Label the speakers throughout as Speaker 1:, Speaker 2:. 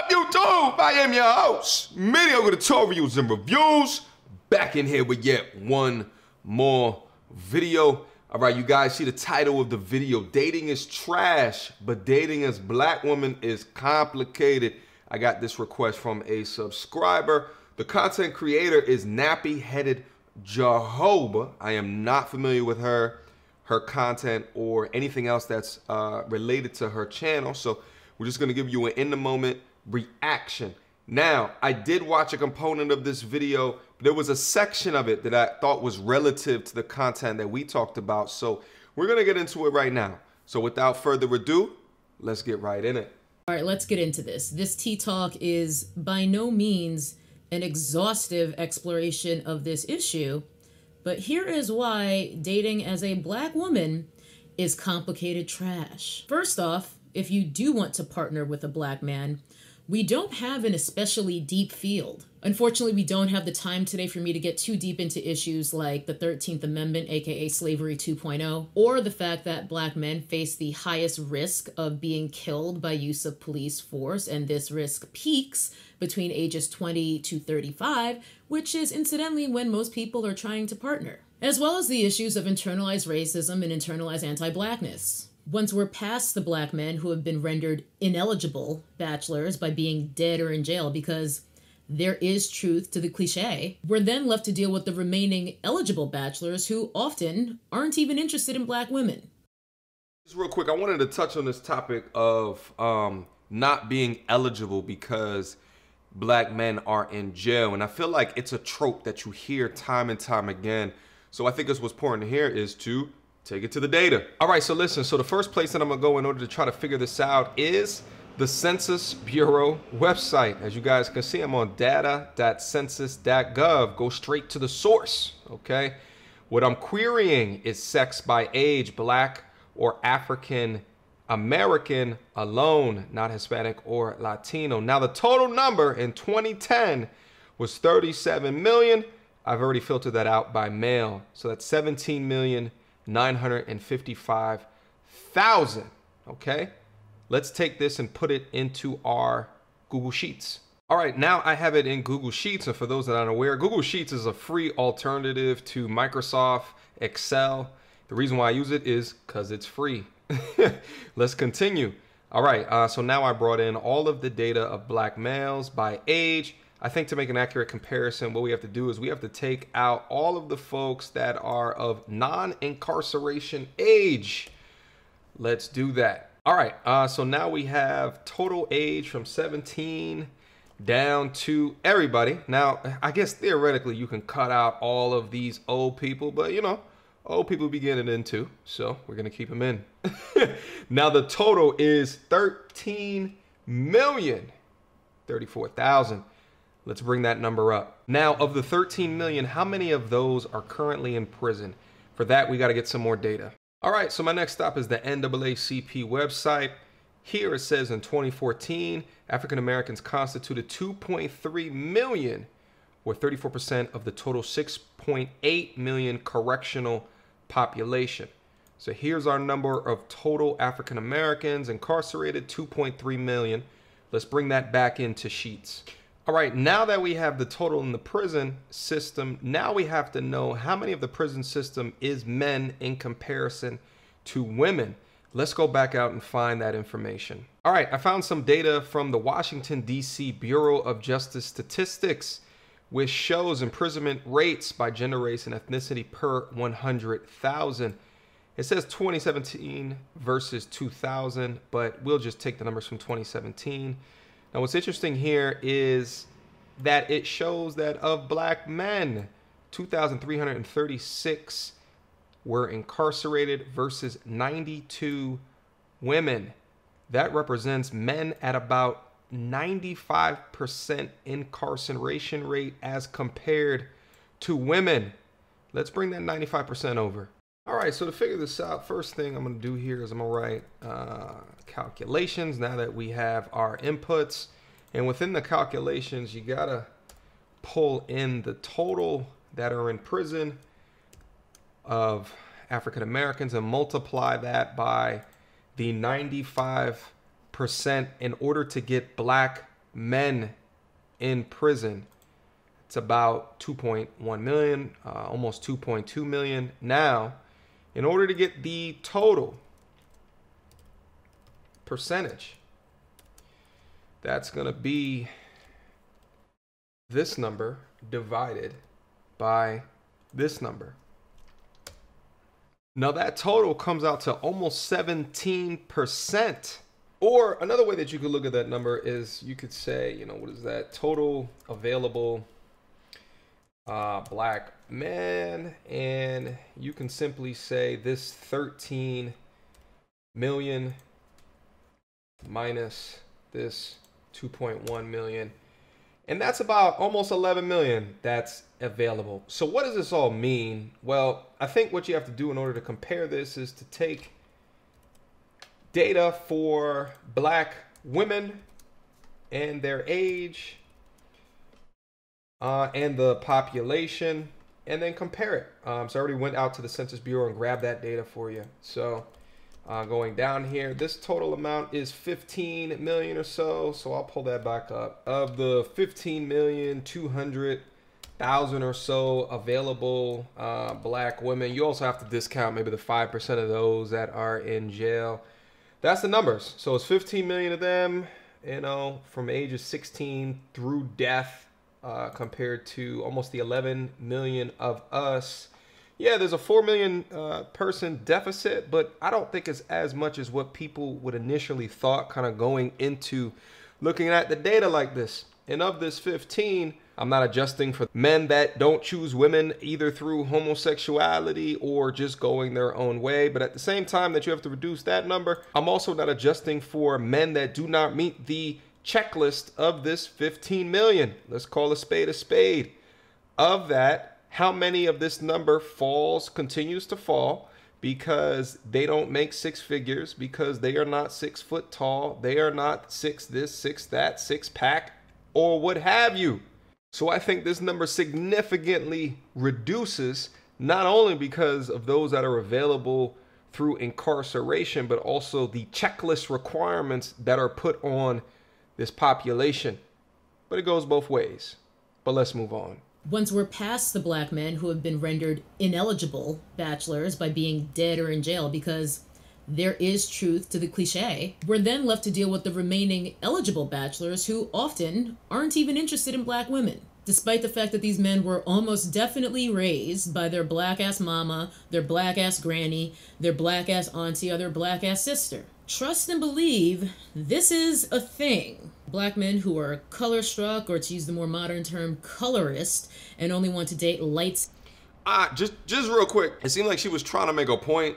Speaker 1: up, YouTube? I am your host, Mediocre tutorials and reviews, back in here with yet one more video. All right, you guys see the title of the video. Dating is trash, but dating as black woman is complicated. I got this request from a subscriber. The content creator is Nappy-Headed Jehovah. I am not familiar with her content or anything else that's related to her channel. So we're just gonna give you an in-the-moment reaction. Now, I did watch a component of this video. There was a section of it that I thought was relative to the content that we talked about. So we're gonna get into it right now. So without further ado, let's get right in it.
Speaker 2: All right, let's get into this. This tea talk is by no means an exhaustive exploration of this issue, but here is why dating as a black woman is complicated trash. First off, if you do want to partner with a black man, we don't have an especially deep field. Unfortunately, we don't have the time today for me to get too deep into issues like the 13th Amendment, aka Slavery 2.0, or the fact that black men face the highest risk of being killed by use of police force, and this risk peaks between ages 20 to 35, which is incidentally when most people are trying to partner, as well as the issues of internalized racism and internalized anti-blackness. Once we're past the black men who have been rendered ineligible bachelors by being dead or in jail because there is truth to the cliche, we're then left to deal with the remaining eligible bachelors who often aren't even interested in black women.
Speaker 1: Just real quick, I wanted to touch on this topic of not being eligible because black men are in jail. And I feel like it's a trope that you hear time and time again. So I think it's what's important here is to take it to the data. All right, so listen, so the first place that I'm gonna go in order to try to figure this out is the Census Bureau website. As you guys can see, I'm on data.census.gov. Go straight to the source, okay? What I'm querying is sex by age, black or African American alone, not Hispanic or Latino. Now the total number in 2010 was 37 million. I've already filtered that out by male. So that's 17,955,000, okay? Let's take this and put it into our Google Sheets. All right, now I have it in Google Sheets. And for those that aren't aware, Google Sheets is a free alternative to Microsoft Excel. The reason why I use it is because it's free. Let's continue. All right, so now I brought in all of the data of black males by age. I think to make an accurate comparison, what we have to do is we have to take out all of the folks that are of non-incarceration age. Let's do that. All right, so now we have total age from 17 down to everybody. Now, I guess theoretically you can cut out all of these old people, but you know, old people be getting in too, so we're gonna keep them in. Now the total is 13,034,000. Let's bring that number up. Now, of the 13 million, how many of those are currently in prison? For that, we got to get some more data. All right, so my next stop is the NAACP website. Here it says in 2014, African Americans constituted 2.3 million, or 34% of the total 6.8 million correctional population. So here's our number of total African Americans incarcerated, 2.3 million. Let's bring that back into Sheets. All right, now that we have the total in the prison system, now we have to know how many of the prison system is men in comparison to women. Let's go back out and find that information. All right, I found some data from the Washington, D.C. Bureau of Justice Statistics, which shows imprisonment rates by gender, race, and ethnicity per 100,000. It says 2017 versus 2000, but we'll just take the numbers from 2017. Now, what's interesting here is that it shows that of black men, 2,336 were incarcerated versus 92 women. That represents men at about 95% incarceration rate as compared to women. Let's bring that 95% over. All right, so to figure this out, first thing I'm gonna do here is I'm gonna write calculations now that we have our inputs. And within the calculations, you gotta pull in the total that are in prison of African Americans and multiply that by the 95% in order to get black men in prison. It's about 2.1 million, almost 2.2 million. Now, in order to get the total percentage, that's going to be this number divided by this number. Now that total comes out to almost 17%. Or another way that you could look at that number is you could say, you know, what is that? Total available black men. And you can simply say this 13 million minus this 2.1 million. And that's about almost 11 million that's available. So what does this all mean? Well, I think what you have to do in order to compare this is to take data for black women and their age and the population, and then compare it. So I already went out to the Census Bureau and grabbed that data for you. So going down here, this total amount is 15 million or so. So I'll pull that back up. Of the 15,200,000 or so available black women, you also have to discount maybe the 5% of those that are in jail. That's the numbers. So it's 15 million of them, you know, from ages 16 through death, compared to almost the 11 million of us. Yeah, there's a 4 million person deficit, but I don't think it's as much as what people would initially thought kind of going into looking at the data like this. And of this 15, I'm not adjusting for men that don't choose women either through homosexuality or just going their own way. But at the same time that you have to reduce that number, I'm also not adjusting for men that do not meet the checklist of this 15 million. Let's call a spade a spade. Of that, how many of this number continues to fall because they don't make six figures, because they are not 6 foot tall, they are not six this, six that, six pack, or what have you. So I think this number significantly reduces, not only because of those that are available through incarceration, but also the checklist requirements that are put on this population. But it goes both ways. But let's move on.
Speaker 2: Once we're past the black men who have been rendered ineligible bachelors by being dead or in jail because there is truth to the cliche, we're then left to deal with the remaining eligible bachelors who often aren't even interested in black women, despite the fact that these men were almost definitely raised by their black-ass mama, their black-ass granny, their black-ass auntie, or their black-ass sister. Trust and believe this is a thing. Black men who are color-struck, or to use the more modern term, colorist, and only want to date lights.
Speaker 1: Just real quick, it seemed like she was trying to make a point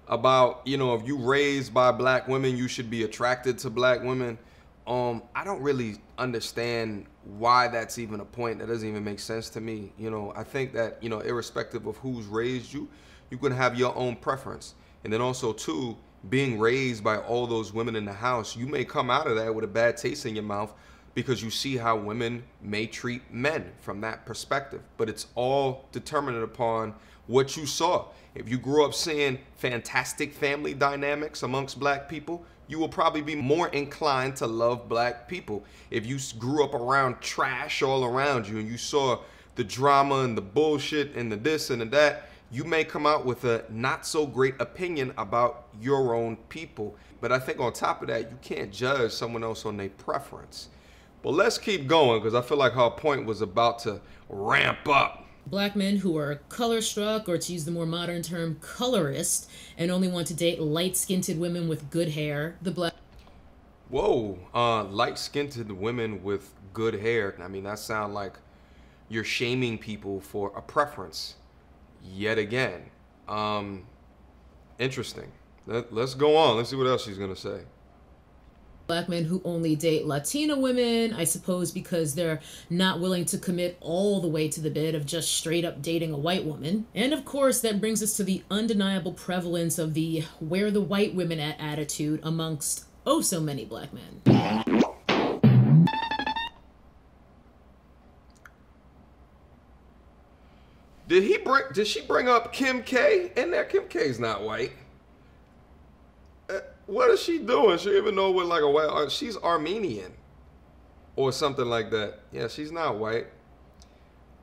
Speaker 1: about, you know, if you raised by black women, you should be attracted to black women. I don't really understand why that's even a point. That doesn't even make sense to me. You know, I think that, you know, irrespective of who's raised you, you can have your own preference. And then also too, being raised by all those women in the house, you may come out of that with a bad taste in your mouth because you see how women may treat men from that perspective. But it's all determined upon what you saw. If you grew up seeing fantastic family dynamics amongst black people, you will probably be more inclined to love black people. If you grew up around trash all around you and you saw the drama and the bullshit and the this and the that, you may come out with a not so great opinion about your own people. But I think on top of that, you can't judge someone else on their preference. But let's keep going because I feel like her point was about to ramp up.
Speaker 2: Black men who are color-struck, or to use the more modern term, colorist, and only want to date light-skinned women with good hair.
Speaker 1: Whoa, light-skinned women with good hair. I mean, that sounds like you're shaming people for a preference. Yet again. Interesting. Let's go on. Let's see what else she's going to say.
Speaker 2: Black men who only date Latina women, I suppose because they're not willing to commit all the way to the bit of just straight up dating a white woman. And of course, that brings us to the undeniable prevalence of the where the white women at attitude amongst oh so many black men.
Speaker 1: Did she bring up Kim K in there? Kim K's not white. What is she doing? She don't even know what like a white. She's Armenian. or something like that. Yeah, she's not white.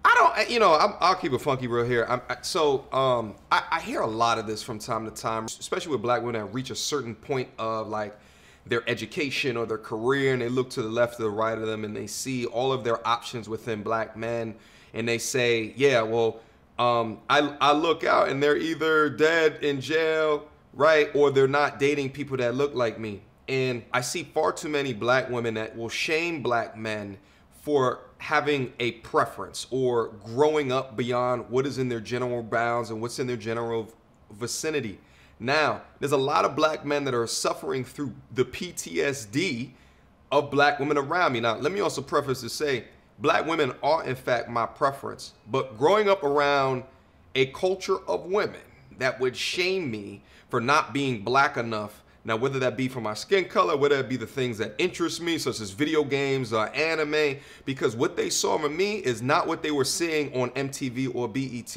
Speaker 1: I don't, I'll keep it funky real here. I hear a lot of this from time to time, especially with black women that reach a certain point of like their education or their career, and they look to the left or the right of them and they see all of their options within black men, and they say, yeah, well, I look out and they're either dead in jail, right, or they're not dating people that look like me. And I see far too many black women that will shame black men for having a preference or growing up beyond what is in their general bounds and what's in their general vicinity. Now, there's a lot of black men that are suffering through the PTSD of black women around me. Now, let me also preface to say, black women are in fact my preference, but growing up around a culture of women that would shame me for not being black enough. Now, whether that be for my skin color, whether it be the things that interest me, such as video games or anime, because what they saw in me is not what they were seeing on MTV or BET.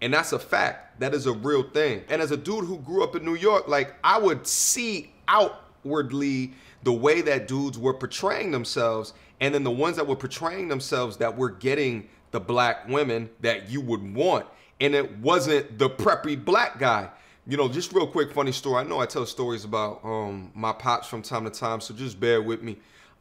Speaker 1: And that's a fact. That is a real thing. And as a dude who grew up in New York, like, I would see outwardly the way that dudes were portraying themselves, and then the ones that were portraying themselves that were getting the black women that you would want. And it wasn't the preppy black guy. Just real quick, funny story. I know I tell stories about my pops from time to time, so just bear with me.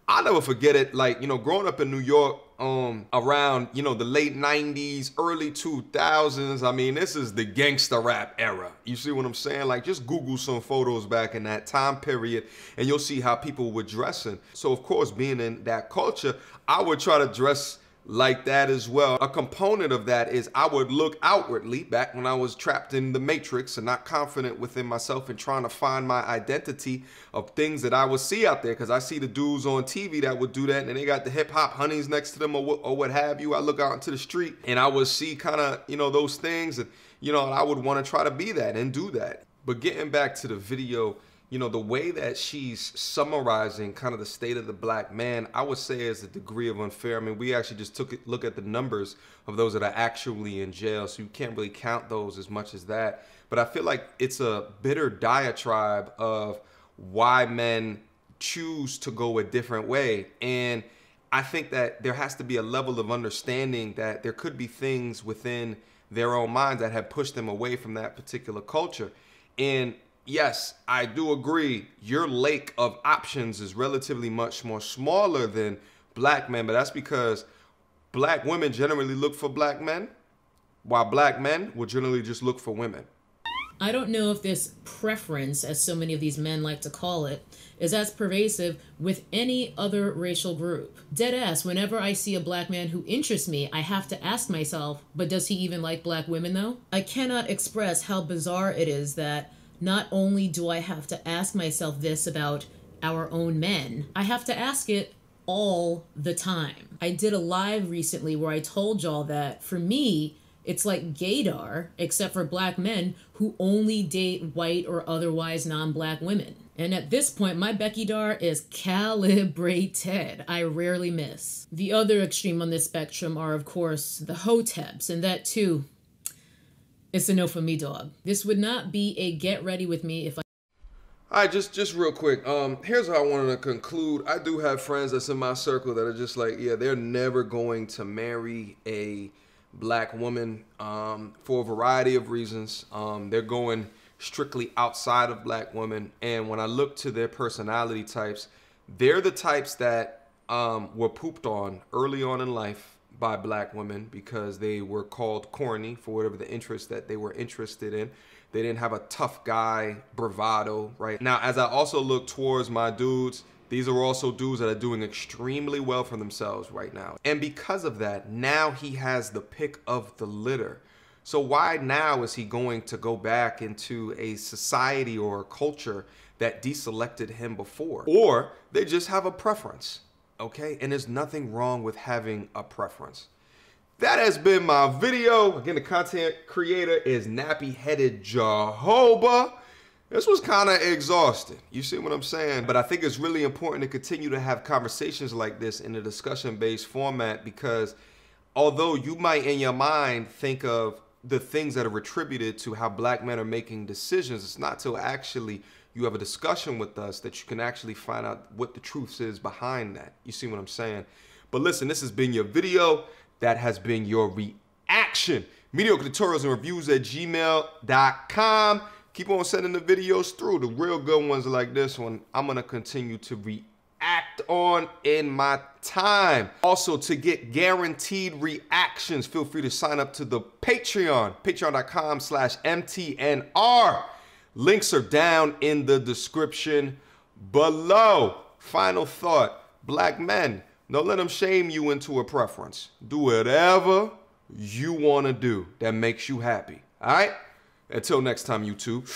Speaker 1: I'll never forget it. Like, growing up in New York around, the late 90s, early 2000s. I mean, this is the gangsta rap era. You see what I'm saying? Like, just Google some photos back in that time period, and you'll see how people were dressing. So, of course, being in that culture, I would try to dress like that as well. A component of that is I would look outwardly back when I was trapped in the matrix and not confident within myself and trying to find my identity of things that I would see out there, because I see the dudes on TV that would do that and they got the hip hop honeys next to them or what have you. I look out into the street and I would see kind of, those things, and, I would want to try to be that and do that. But getting back to the video, the way that she's summarizing kind of the state of the black man, I would say is a degree of unfair. I mean, we actually just took a look at the numbers of those that are actually in jail, so you can't really count those as much as that. But I feel like it's a bitter diatribe of why men choose to go a different way. And I think that there has to be a level of understanding that there could be things within their own minds that have pushed them away from that particular culture. And yes, I do agree, your lake of options is relatively much more smaller than black men, but that's because black women generally look for black men, while black men will generally just look for women.
Speaker 2: I don't know if this preference, as so many of these men like to call it, is as pervasive with any other racial group. Deadass, whenever I see a black man who interests me, I have to ask myself, but does he even like black women though? I cannot express how bizarre it is that not only do I have to ask myself this about our own men, I have to ask it all the time. I did a live recently where I told y'all that for me, it's like gaydar, except for black men who only date white or otherwise non-black women. And at this point, my Becky-dar is calibrated. I rarely miss. The other extreme on this spectrum are, of course, the hoteps, and that too, it's a no for me, dog. This would not be a get ready with me if I...
Speaker 1: All right, just real quick. Here's how I wanted to conclude. I do have friends that's in my circle that are just like, yeah, they're never going to marry a black woman for a variety of reasons. They're going strictly outside of black women. And when I look to their personality types, they're the types that were pooped on early on in life by black women because they were called corny for whatever the interest that they were interested in. They didn't have a tough guy bravado, right? Now, as I also look towards my dudes, these are also dudes that are doing extremely well for themselves right now. And because of that, now he has the pick of the litter. So why now is he going to go back into a society or a culture that deselected him before? Or they just have a preference. Okay, and there's nothing wrong with having a preference. That has been my video. Again, the content creator is Nappy-Headed Jehovah. This was kind of exhausting. You see what I'm saying? But I think it's really important to continue to have conversations like this in a discussion-based format, because although you might in your mind think of the things that are attributed to how black men are making decisions, it's not till actually you have a discussion with us that you can actually find out what the truth is behind that. You see what I'm saying? But listen, this has been your video. That has been your reaction. Mediocre tutorials and reviews at gmail.com. Keep on sending the videos through. The real good ones like this one, I'm going to continue to react on in my time. Also, to get guaranteed reactions, feel free to sign up to the Patreon, patreon.com/MTNR. Links are down in the description below. Final thought, black men, don't let them shame you into a preference. Do whatever you want to do that makes you happy. All right? Until next time, YouTube.